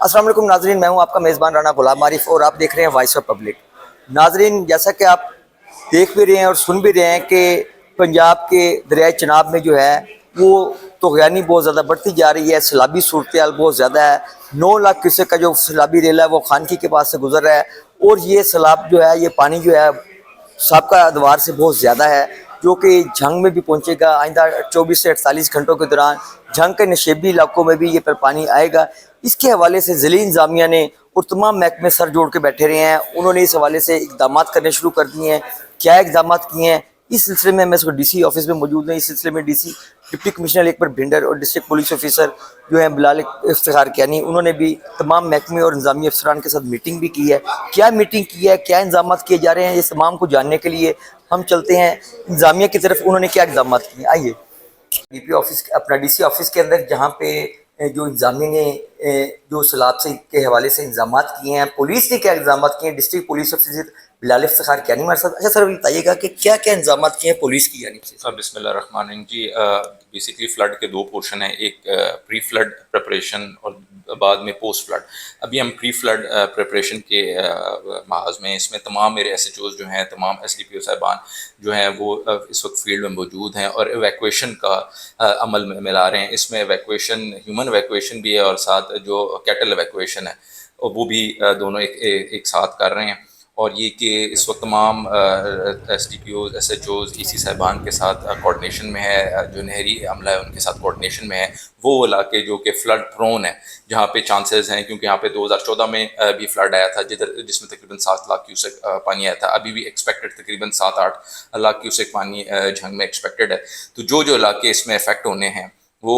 अस्सलाम वालेकुम नाजरीन, मैं हूं आपका मेज़बान राना गुलाम आरिफ और आप देख रहे हैं वॉइस ऑफ पब्लिक। नाजरीन, जैसा कि आप देख भी रहे हैं और सुन भी रहे हैं कि पंजाब के दरियाए चनाब में जो है वो तगयानी बहुत ज़्यादा बढ़ती जा रही है, सैलाबी सूरत हाल बहुत ज़्यादा है। 9 लाख क्यूसेक का जो सैलाबी रेला है वो खानकी के पास से गुजर रहा है और ये सैलाब जो है, ये पानी जो है साबका अदवार से बहुत ज़्यादा है, जो कि झंग में भी पहुंचेगा। आइंदा 24 से 48 घंटों के दौरान झंग के नशेबी इलाकों में भी ये पर पानी आएगा। इसके हवाले से ज़िली इंतज़ामिया ने और तमाम महकमे सर जोड़ के बैठे रहे हैं। उन्होंने इस हवाले से इक़दाम करने शुरू कर दिए हैं। क्या इक़दाम किए हैं, इस सिलसिले में मैं इसको DC ऑफिस में मौजूद हूँ। इस सिलसिले में DC deputy commissioner Akbar Bhinder और डिस्ट्रिक्ट पुलिस ऑफिसर जो हैं बिलाल इफ्तिखार कियानी, उन्होंने भी तमाम महकमे और इंतजामी अफसरान के साथ मीटिंग भी की है। क्या मीटिंग की है, क्या इंतजाम किए जा रहे हैं, इस तमाम को जानने के लिए हम चलते हैं इंतजामिया की तरफ। उन्होंने क्या इक़दाम किए, आइए। DP ऑफिस, अपना DC ऑफिस के अंदर जहाँ पे जो इंतजामिया ने जो सैलाब से के हवाले से इंतजाम किए हैं, पुलिस ने क्या इंतजाम किए हैं, district police officer Bilal Iftikhar Kiyani हमारे साथ। अच्छा सर, बताइएगा कि क्या क्या इंतजाम किए हैं पुलिस की यानी से। बिस्मिल्लाहिर्रहमानिर्रहीम जी। बेसिकली फ़्लड के दो पोर्शन हैं, एक प्री फ्लड प्रिपरेशन और बाद में पोस्ट फ्लड। अभी हम प्री फ्लड प्रिपरेशन के महाज में, इसमें तमाम मेरे SHOs जो हैं, तमाम SDPO साहिबान जो हैं वो इस वक्त फील्ड में मौजूद हैं और एवैक्यूएशन का अमल में मिला रहे हैं। इसमें एवैक्यूएशन, ह्यूमन एवैक्यूएशन भी है और साथ जो कैटल एवैक्यूएशन है वो भी दोनों एक साथ कर रहे हैं। और ये कि इस वक्त तमाम SDPOs, SHOs, EC साहिबान के साथ कोऑर्डिनेशन में है, जो नहरी अमला है उनके साथ कोऑर्डिनेशन में है। वो इलाके जो कि फ़्लड प्रोन है, जहाँ पे चांसेस हैं, क्योंकि यहाँ पे 2014 में भी फ़्लड आया था जिसमें तकरीबन 7 लाख क्यूसेक पानी आया था। अभी भी एक्सपेक्टेड तकरीबन 7-8 लाख क्यूसेक पानी झंग में एक्सपेक्टेड है। तो जो इलाके इसमें इफ़ेक्ट होने हैं वो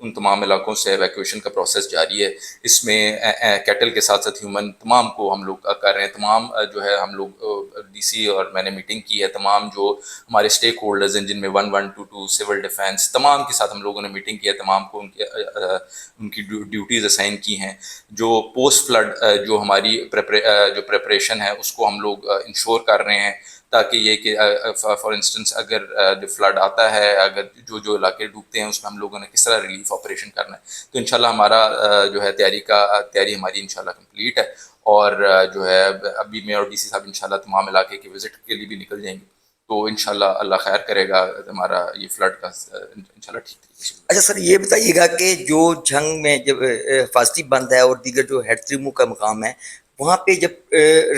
उन तमाम इलाकों से एवैक्यूएशन का प्रोसेस जारी है। इसमें कैटल के साथ साथ ह्यूमन तमाम को हम लोग कर रहे हैं। तमाम जो है हम लोग DC और मैंने मीटिंग की है, तमाम जो हमारे स्टेक होल्डर्स हैं जिनमें 1-1-2-2 सिविल डिफेंस, तमाम के साथ हम लोगों ने मीटिंग की है। तमाम को उनकी ड्यूटीज़ असाइन की हैं। जो पोस्ट फ्लड जो हमारी जो प्रेपरेशन है उसको हम लोग इंश्योर कर रहे हैं, ताकि ये कि फॉर इंस्टेंस अगर जो फ्लड आता है, अगर जो इलाके डूबते हैं उसमें हम लोगों ने किस तरह रिलीफ ऑपरेशन करना है। तो इंशाल्लाह हमारा जो है तैयारी हमारी इंशाल्लाह कंप्लीट है। और जो है अभी मैं और DC साहब इंशाल्लाह तमाम इलाके की विज़िट के लिए भी निकल जाएंगे। तो इंशाल्लाह अल्लाह खैर करेगा, हमारा ये फ्लड का इंशाल्लाह ठीक तरीके से। अच्छा सर, ये बताइएगा कि जो झंग में जब हिफाजती बंद है और दीगर जो हेड रिमूव का मकाम है, वहाँ पे जब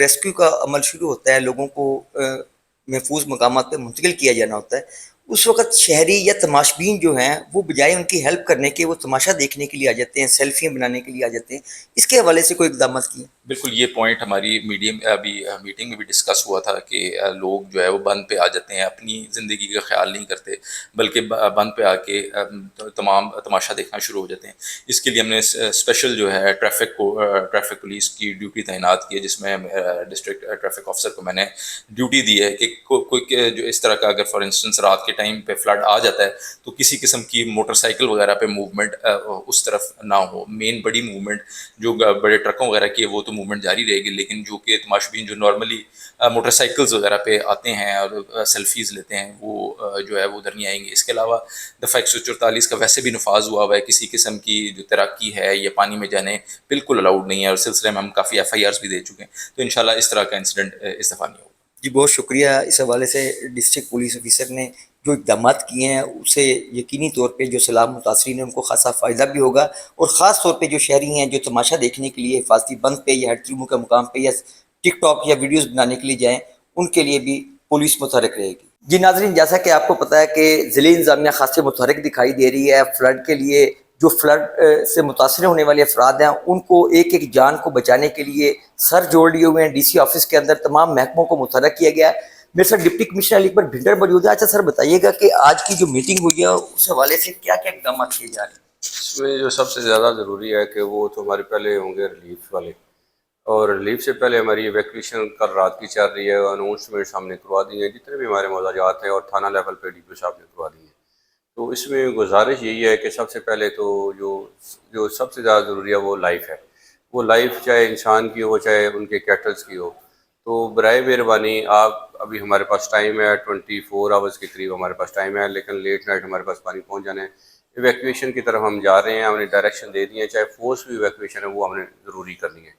रेस्क्यू का अमल शुरू होता है, लोगों को महफूज मकामात पे मुंतकिल किया जाना होता है, उस वक्त शहरी या तमाशबीन जो हैं वो बजाय उनकी हेल्प करने के वो तमाशा देखने के लिए आ जाते हैं, सेल्फियाँ बनाने के लिए आ जाते हैं। इसके हवाले से कोई इक़दाम किए? बिल्कुल, ये पॉइंट हमारी अभी मीटिंग में भी डिस्कस हुआ था कि लोग जो है वो बंद पे आ जाते हैं, अपनी ज़िंदगी का ख्याल नहीं करते, बल्कि बंद पे आके तमाम तमाशा देखना शुरू हो जाते हैं। इसके लिए हमने स्पेशल जो है ट्रैफिक पुलिस की ड्यूटी तैनात की है, जिसमें डिस्ट्रिक्ट ट्रैफिक ऑफिसर को मैंने ड्यूटी दी है कि कोई जो इस तरह का अगर फॉर इंस्टेंस रात के टाइम पे फ्लड आ जाता है तो किसी किस्म की मोटरसाइकिल वगैरह पे मूवमेंट उस तरफ ना हो। मेन बड़ी मूवमेंट जो बड़े ट्रकों वगैरह की है वो तो मूवमेंट जारी रहेगी, लेकिन जो कि तमाशबीन जो नॉर्मली मोटरसाइकिल्स वगैरह पे आते हैं और सेल्फीज़ लेते हैं, वो जो है वो उधर नहीं आएंगे। इसके अलावा दफ़ा 144 का वैसे भी नफाज हुआ है, किसी किस्म की जो तैराकी है या पानी में जाने बिल्कुल अलाउड नहीं है, और सिलसिले में हम काफ़ी FIRs भी दे चुके हैं। तो इंशाल्लाह इस तरह का इंसिडेंट इस दफ़ा नहीं होगा। जी, बहुत शुक्रिया। इस हवाले से डिस्ट्रिक्ट पुलिस ऑफिसर ने जो इक़दाम किए हैं उससे यकीनी तौर पे जो सैलाब मुतासरीन हैं उनको खासा फ़ायदा भी होगा, और ख़ास तौर पे जो शहरी हैं जो तमाशा देखने के लिए हिफाजती बंद पे या हेड रिमूव का मुकाम पे या टिकटॉक या वीडियोज़ बनाने के लिए जाएँ, उनके लिए भी पुलिस मुतहरक रहेगी। जी नाज़रीन, जैसा कि आपको पता है कि ज़िली इंतज़ामिया खासी मुतहरक दिखाई दे रही है। फ्लड के लिए जो फ्लड से मुतासर होने वाले अफराद हैं उनको एक एक जान को बचाने के लिए सर जोड़ लिए हुए हैं। DC ऑफिस के अंदर तमाम महकमों को मुतहरक किया गया है। मेरे साथ डिप्टी कमिश्नर अकबर भिंडर मौजूद है। अच्छा सर, बताइएगा कि आज की जो मीटिंग हुई है उस हवाले से क्या क्या इकदाम किए जा रहे हैं? इसमें जो सबसे ज़्यादा ज़रूरी है कि वो तो हमारे पहले होंगे रिलीफ वाले, और रिलीफ से पहले हमारी इवैक्यूएशन कल रात की चल रही है। अनाउंसमेंट्स हमने करवा दी हैं, जितने भी हमारे मौज़ात हैं, और थाना लेवल पे DPO साहब ने करवा दी हैं। तो इसमें गुजारिश यही है कि सबसे पहले तो जो जो सबसे ज़्यादा ज़रूरी है वो लाइफ है। वो लाइफ चाहे इंसान की हो चाहे उनके कैटल्स की हो। तो बराए मेहरबानी आप, अभी हमारे पास टाइम है 24 आवर्स के करीब हमारे पास टाइम है, लेकिन लेट नाइट हमारे पास पानी पहुंच जाना है। ایویکویشن کی طرف ہم جا رہے ہیں، ہم نے ڈائریکشن دے دی ہے، چاہے فورس بھی ایویکویشن ہے وہ ہم نے ضروری کرنی ہے۔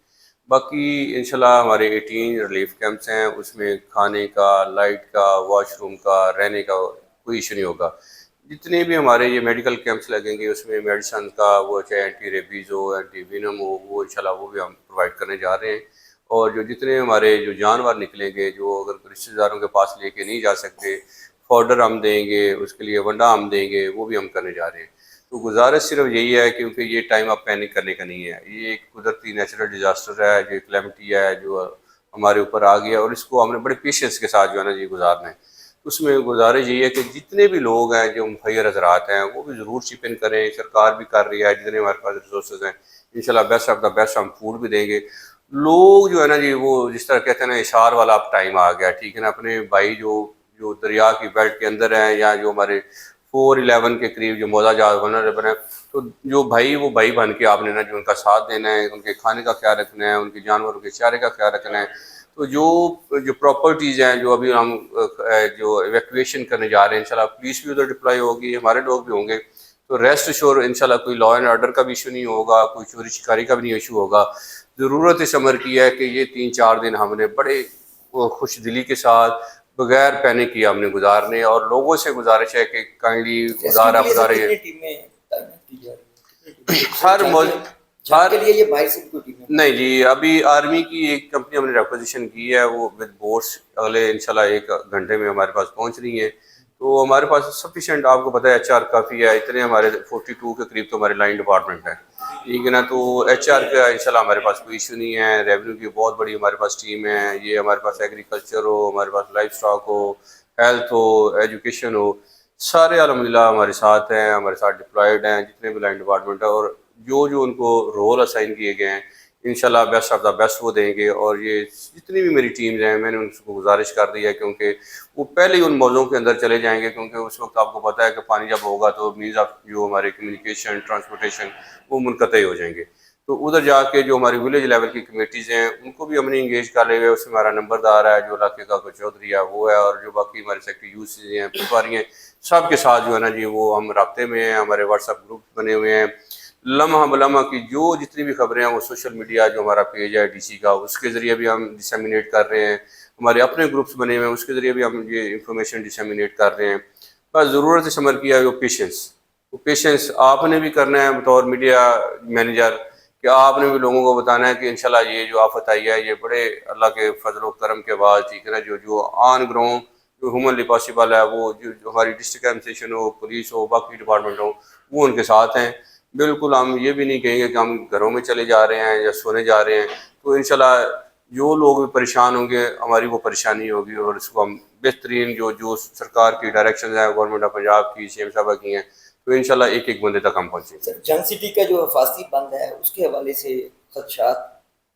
باقی انشاءاللہ ہمارے 18 ریلیف کیمپس ہیں، اس میں کھانے کا، لائٹ کا، واش روم کا، رہنے کا کوئی ایشو نہیں ہوگا۔ جتنے بھی ہمارے یہ میڈیکل کیمپس لگیں گے اس میں میڈیسن کا، وہ چاہے اینٹی ریبیز ہو، اینٹی وینم ہو، وہ انشاءاللہ وہ بھی ہم پرووائڈ کرنے جا رہے ہیں۔ اور جو جتنے ہمارے جو جانور نکلیں گے، جو اگر رشتہ داروں کے پاس لے کے نہیں جا سکتے، فوڈر ہم دیں گے، اس کے لیے ونڈا ہم دیں گے، وہ بھی ہم کرنے جا رہے ہیں۔ تو گزارش صرف یہی ہے، کیونکہ یہ ٹائم اب پینک کرنے کا نہیں ہے، یہ ایک قدرتی نیچرل ڈیزاسٹر ہے، جو کلیمٹی ہے جو ہمارے اوپر آ گیا، اور اس کو ہم نے بڑے پیشنس کے ساتھ جو ہے نا یہ گزارنا ہے۔ اس میں گزارش یہی ہے کہ جتنے بھی لوگ ہیں جو مخیر حضرات ہیں وہ بھی ضرور چپ ان کریں، سرکار بھی کر رہی ہے، جتنے ہمارے پاس ریسورسز ہیں انشاءاللہ بیسٹ آف دا بیسٹ ہم فوڈ بھی دیں گے۔ لوگ جو ہے نا جی وہ جس طرح کہتے ہیں نا اشار والا اب ٹائم آ گیا، ٹھیک ہے نا، اپنے بھائی جو دریا کی بیلٹ کے اندر ہیں یا جو ہمارے 411 کے قریب جو موضوع جات ونریبل ہیں، تو جو بھائی وہ بھائی بن کے آپ نے نا جو ان کا ساتھ دینا ہے، ان کے کھانے کا خیال رکھنا ہے، ان کے جانوروں کے چارے کا خیال رکھنا ہے۔ تو جو پراپرٹیز ہیں جو ابھی ہم جو ایویکویشن کرنے جا رہے ہیں، انشاءاللہ پولیس بھی ادھر ڈپلائی ہوگی، ہمارے لوگ بھی ہوں گے، تو ریسٹ ایشور انشاءاللہ کوئی لا اینڈ آرڈر کا بھی ایشو نہیں ہوگا، کوئی چوری چکاری کا بھی نہیں ایشو ہوگا۔ ضرورت اس عمر کی ہے کہ یہ 3-4 دن ہم نے بڑے خوش دلی کے ساتھ بغیر پینک کیے ہم نے گزارنے، اور لوگوں سے گزارش ہے کہ کائنڈلی گزارا ہر نہیں جی، ابھی آرمی کی ایک کمپنی ہم نے ریکوزیشن کی ہے، وہ ود بوٹس اگلے انشاءاللہ 1 گھنٹے میں ہمارے پاس پہنچ رہی ہیں۔ تو ہمارے پاس سفیشینٹ، آپ کو پتہ ہے ایچ آر کافی ہے، اتنے ہمارے 42 کے قریب تو ہمارے لائن ڈپارٹمنٹ ہے، ٹھیک ہے نا، تو ایچ آر کا انشاءاللہ ہمارے پاس کوئی ایشو نہیں ہے۔ ریونیو کی بہت بڑی ہمارے پاس ٹیم ہے، یہ ہمارے پاس ایگریکلچر ہو، ہمارے پاس لائف اسٹاک ہو، ہیلتھ ہو، ایجوکیشن ہو، سارے الحمدللہ ہمارے ساتھ ہیں، ہمارے ساتھ ڈپلائیڈ ہیں جتنے بھی لائن ڈپارٹمنٹ ہے، اور جو ان کو رول اسائن کیے گئے ہیں انشاءاللہ بیسٹ آف دا بیسٹ وہ دیں گے۔ اور یہ جتنی بھی میری ٹیمز ہیں میں نے ان کو گزارش کر دی ہے، کیونکہ وہ پہلے ہی ان موضوعوں کے اندر چلے جائیں گے، کیونکہ اس وقت آپ کو پتہ ہے کہ پانی جب ہوگا تو مینز آف جو ہمارے کمیونیکیشن، ٹرانسپورٹیشن وہ منقطع ہو جائیں گے۔ تو ادھر جا کے جو ہماری ولیج لیول کی کمیٹیز ہیں ان کو بھی ہم نے انگیج کر لے ہوئے، اس میں ہمارا نمبردار ہے جو علاقے کا کوئی چودھری ہے وہ ہے، اور جو باقی ہمارے سیکٹری یو سی ہیں، پٹواری ہیں، سب کے ساتھ جو ہے نا جی وہ ہم رابطے میں ہیں، ہمارے واٹس ایپ گروپ بنے ہوئے ہیں۔ لمحہ بلمحہ کی جو جتنی بھی خبریں ہیں وہ سوشل میڈیا جو ہمارا پیج ہے ڈی سی کا، اس کے ذریعے بھی ہم ڈسیمینیٹ کر رہے ہیں، ہمارے اپنے گروپس بنے ہوئے ہیں اس کے ذریعے بھی ہم یہ انفارمیشن ڈسیمینیٹ کر رہے ہیں۔ بس ضرورت اس عمر کی ہے وہ پیشنس آپ نے بھی کرنا ہے بطور میڈیا مینیجر، کہ آپ نے بھی لوگوں کو بتانا ہے کہ انشاءاللہ یہ جو آفت آئی ہے یہ بڑے اللہ کے فضل و کرم کے بعد، ٹھیک ہے نا، جو آن گراؤنڈ جو ہیومنلی پاسبل ہے، وہ جو ہماری ڈسٹرکٹ ایڈمنسٹریشن ہو، پولیس ہو، باقی ڈپارٹمنٹ ہو، وہ ان کے ساتھ ہیں۔ بالکل ہم یہ بھی نہیں کہیں گے کہ ہم گھروں میں چلے جا رہے ہیں یا سونے جا رہے ہیں، تو انشاءاللہ جو لوگ بھی پریشان ہوں گے ہماری وہ پریشانی ہوگی، اور اس کو ہم بہترین جو سرکار کی ڈائریکشنز ہیں، گورنمنٹ آف پنجاب کی، سی ایم صاحبہ کی ہیں، تو انشاءاللہ ایک بندے تک ہم پہنچیں گے۔ جنگ سٹی کا جو حفاظتی بند ہے اس کے حوالے سے خدشات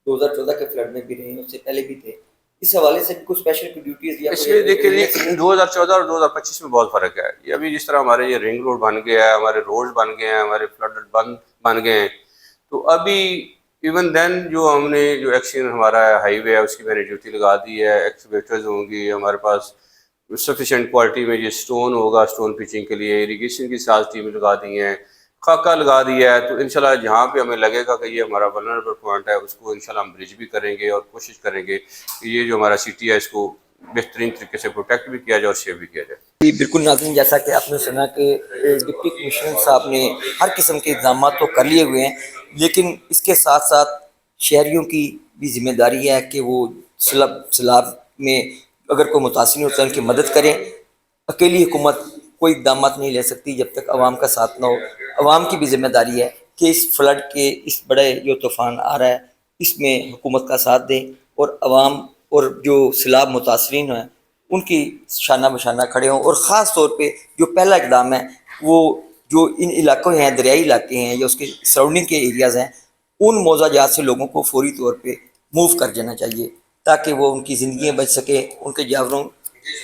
2014 کے فلڈ میں بھی رہے ہیں، اس سے پہلے بھی تھے، اس حوالے سے کچھ اسپیشل ڈیوٹیز یا اس میں دیکھیے 2014 اور 2025 میں بہت فرق ہے۔ یہ ابھی جس طرح ہمارے یہ رنگ روڈ بن گیا ہے، ہمارے روڈز بن گئے ہیں، ہمارے فلڈ بن گئے ہیں، تو ابھی ایون دین جو ہم نے جو ایکشن ہمارا ہائی وے ہے اس کی میں نے ڈیوٹی لگا دی ہے، ایکسکیویٹرز ہوں گی ہمارے پاس، سفیشینٹ کوالٹی میں یہ سٹون ہوگا، سٹون پچنگ کے لیے اریگیشن کی ساتھ ٹیمیں لگا دی ہیں، خاکہ لگا دیا ہے۔ تو انشاءاللہ جہاں پہ ہمیں لگے گا کہ یہ ہمارا ولنریبل پوائنٹ ہے اس کو انشاءاللہ ہم برج بھی کریں گے، اور کوشش کریں گے کہ یہ جو ہمارا سٹی ہے اس کو بہترین طریقے سے پروٹیکٹ بھی کیا جائے اور سیو بھی کیا جائے۔ جی بالکل ناظرین، جیسا کہ آپ نے سنا کہ ڈپٹی کمشنر صاحب نے ہر قسم کے اقدامات تو کر لیے ہوئے ہیں، لیکن اس کے ساتھ ساتھ شہریوں کی بھی ذمہ داری ہے کہ وہ سیلاب میں اگر کوئی متاثر ہوتا ہے ان کی مدد کریں۔ اکیلی حکومت کوئی اقدامات نہیں لے سکتی جب تک عوام کا ساتھ نہ ہو۔ عوام کی بھی ذمہ داری ہے کہ اس فلڈ کے اس بڑے جو طوفان آ رہا ہے اس میں حکومت کا ساتھ دیں، اور عوام اور جو سیلاب متاثرین ہیں ان کی شانہ بشانہ کھڑے ہوں، اور خاص طور پہ جو پہلا اقدام ہے وہ جو ان علاقوں ہیں، دریائی علاقے ہیں یا اس کے سراؤنڈنگ کے ایریاز ہیں، ان موضوع جات سے لوگوں کو فوری طور پہ موو کر جانا چاہیے تاکہ وہ ان کی زندگیاں بچ سکیں، ان کے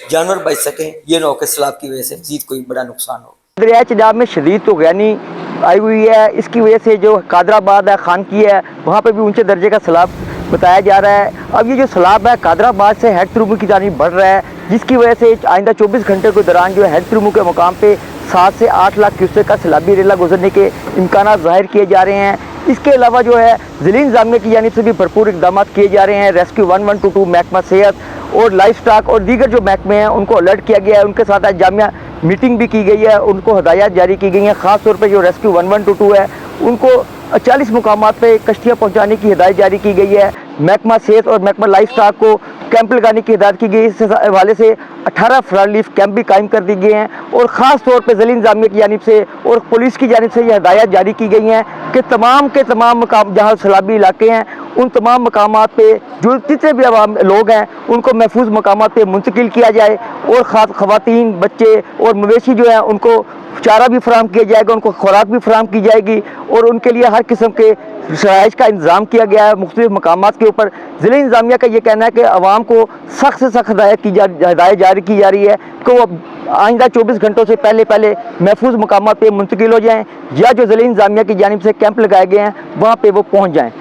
جانور بچ سکیں، یہ نہ ہو کہ سیلاب کی وجہ سے مزید کوئی بڑا نقصان ہو۔ دریائے چناب میں شدید طغیانی آئی ہوئی ہے، اس کی وجہ سے جو قادر آباد ہے، خانقی ہے، وہاں پہ بھی اونچے درجے کا سیلاب بتایا جا رہا ہے۔ اب یہ جو سیلاب ہے قادر آباد سے ہیڈ تھرو کی جانب بڑھ رہا ہے، جس کی وجہ سے آئندہ 24 گھنٹے کے دوران جو ہے ہیڈ تھرو کے مقام پہ 7 से 8 लाख क्यूसेक का सैलाबी रेला गुजरने के इम्कानात ज़ाहिर किए जा रहे हैं। इसके अलावा जो है ज़िला इंतज़ामिया की जानिब से भी भरपूर इक़दाम किए जा रहे हैं। रेस्क्यू 1122 महकमा सेहत और लाइफ स्टॉक और दीगर जो महकमे हैं उनको अलर्ट किया गया है। उनके साथ आज जामिया मीटिंग भी की गई है, उनको हदायत जारी की गई हैं। ख़ास तौर पे जो रेस्क्यू 1122 है उनको 40 मुकामात पे कश्तियाँ पहुँचाने की हिदायत जारी की गई है। महकमा सेहत और महकमा लाइफ स्टॉक को कैंप लगाने की हिदायत की गई। इस हवाले से 18 फ्लड रिलीफ कैंप भी कायम कर दिए गए हैं और ख़ास तौर पे ज़िला इंतज़ामिया की जानिब से और पुलिस की जानिब से ये हिदायत जारी की गई हैं कि तमाम के तमाम मकाम जहाँ सैलाबी इलाके हैं उन तमाम मकामात पे जो जितने भी आवाम लोग हैं उनको महफूज मकामात पे मुंतकिल किया जाए और ख़ास ख़वातीन, बच्चे और मवेशी जो हैं उनको चारा भी फराहम किया जाएगा, उनको खुराक भी फराहम की जाएगी और उनके लिए हर किस्म के रिहाइश का इंतज़ाम किया गया है मुख्तलिफ मकामात के ऊपर। ज़िला इंतज़ामिया का ये कहना है कि आवाम को सख्त से सख्त हिदायत जारी की जा रही है कि वो आइंदा 24 घंटों से पहले महफूज मकामात पे मुंतकिल हो जाएँ या जो ज़िला इंतज़ामिया की जानिब से कैंप लगाए गए हैं वहाँ पे वो पहुँच जाएँ।